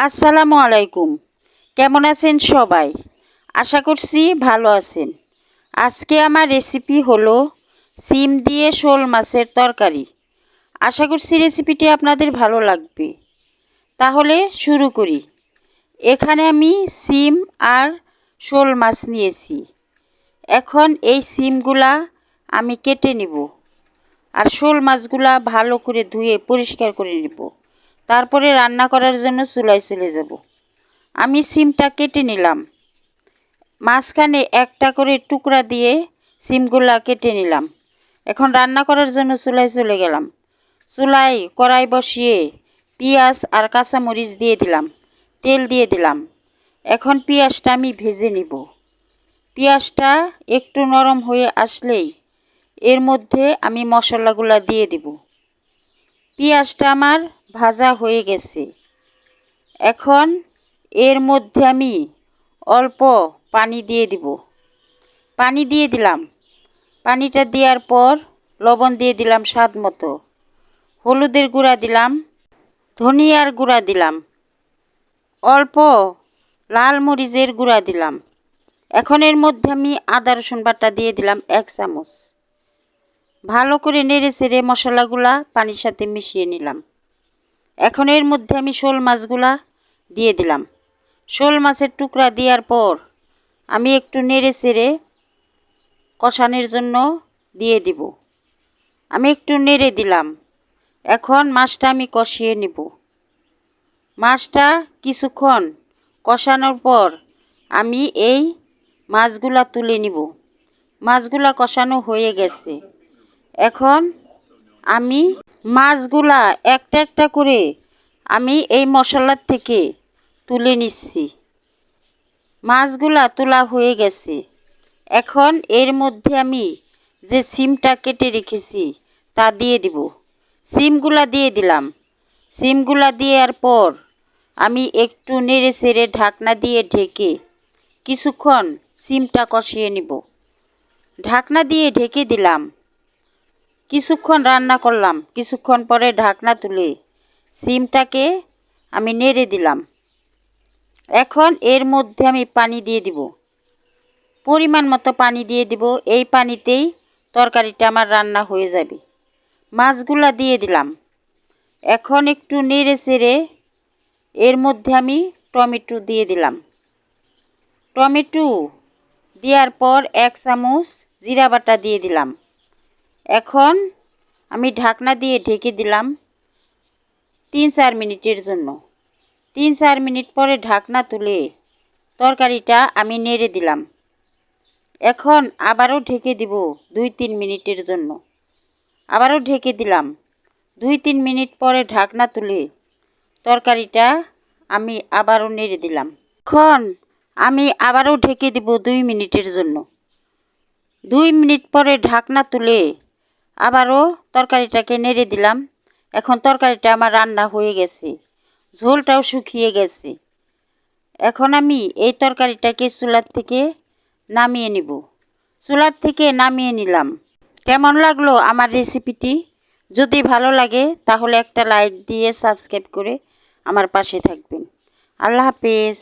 আসসালামু আলাইকুম। কেমন আছেন সবাই? আশা করছি ভালো আছেন। আজকে আমার রেসিপি হলো সিম দিয়ে শোল মাছের তরকারি। আশা করছি রেসিপিটি আপনাদের ভালো লাগবে। তাহলে শুরু করি। এখানে আমি সিম আর শোল মাছ নিয়েছি। এখন এই সিমগুলা আমি কেটে নিব আর শোল মাছগুলা ভালো করে ধুয়ে পরিষ্কার করে নেব। তারপরে রান্না করার জন্য চুলায় চলে যাব। আমি সিমটা কেটে নিলাম। মাঝখানে একটা করে টুকরা দিয়ে সিমগুলা কেটে নিলাম। এখন রান্না করার জন্য চুলায় চলে গেলাম। চুলায় কড়াই বসিয়ে পেঁয়াজ আর কাঁচামরিচ দিয়ে দিলাম, তেল দিয়ে দিলাম। এখন পেঁয়াজটা আমি ভেজে নিব। পেঁয়াজটা একটু নরম হয়ে আসলেই এর মধ্যে আমি মশলাগুলা দিয়ে দিব। পেঁয়াজটা আমার ভাজা হয়ে গেছে। এখন এর মধ্যে আমি অল্প পানি দিয়ে দিব। পানি দিয়ে দিলাম। পানিটা দেওয়ার পর লবণ দিয়ে দিলাম স্বাদ মতো। হলুদের গুঁড়া দিলাম, ধনিয়ার গুঁড়া দিলাম, অল্প লাল মরিচের গুঁড়া দিলাম। এখন এর মধ্যে আমি আদা রসুন বাটা দিয়ে দিলাম 1 চামচ। ভালো করে নেড়ে চেড়ে মশলাগুলা পানির সাথে মিশিয়ে নিলাম। এখন এর মধ্যে আমি শোল মাছগুলা দিয়ে দিলাম। শোল মাছের টুকরা দেওয়ার পর আমি একটু নেড়ে চেড়ে কষানোর জন্য দিয়ে দিব। আমি একটু নেড়ে দিলাম। এখন মাছটা আমি কষিয়ে নেব। মাছটা কিছুক্ষণ কষানোর পর আমি এই মাছগুলা তুলে নিব। মাছগুলা কষানো হয়ে গেছে। এখন আমি মাছগুলা একটা একটা করে আমি এই মশলার থেকে তুলে নিচ্ছি। মাছগুলা তোলা হয়ে গেছে। এখন এর মধ্যে আমি যে সিমটা কেটে রেখেছি তা দিয়ে দিব। সিমগুলা দিয়ে দিলাম। সিমগুলা দেওয়ার পর আমি একটু নেড়ে চেড়ে ঢাকনা দিয়ে ঢেকে কিছুক্ষণ সিমটা কষিয়ে নিব। ঢাকনা দিয়ে ঢেকে দিলাম। কিছুক্ষণ রান্না করলাম। কিছুক্ষণ পরে ঢাকনা তুলে সিমটাকে আমি নেড়ে দিলাম। এখন এর মধ্যে আমি পানি দিয়ে দিব। পরিমাণ মতো পানি দিয়ে দিব। এই পানিতেই তরকারিটা আমার রান্না হয়ে যাবে। মাছগুলা দিয়ে দিলাম। এখন একটু নেড়ে চেড়ে এর মধ্যে আমি টমেটো দিয়ে দিলাম। টমেটো দেওয়ার পর 1 চামচ জিরা বাটা দিয়ে দিলাম। এখন আমি ঢাকনা দিয়ে ঢেকে দিলাম 3-4 মিনিটের জন্য। 3-4 মিনিট পরে ঢাকনা তুলে তরকারিটা আমি নেড়ে দিলাম। এখন আবারও ঢেকে দিব 2-3 মিনিটের জন্য। আবারও ঢেকে দিলাম। 2-3 মিনিট পরে ঢাকনা তুলে তরকারিটা আমি আবারও নেড়ে দিলাম। এখন আমি আবারও ঢেকে দিব 2 মিনিটের জন্য। 2 মিনিট পরে ঢাকনা তুলে আবারও তরকারিটাকে নেড়ে দিলাম। এখন তরকারিটা আমার রান্না হয়ে গেছে। ঝোলটাও শুকিয়ে গেছে। এখন আমি এই তরকারিটাকে চুলার থেকে নামিয়ে নিব। চুলার থেকে নামিয়ে নিলাম। কেমন লাগলো আমার রেসিপিটি? যদি ভালো লাগে তাহলে একটা লাইক দিয়ে সাবস্ক্রাইব করে আমার পাশে থাকবেন। আল্লাহ হাফেজ।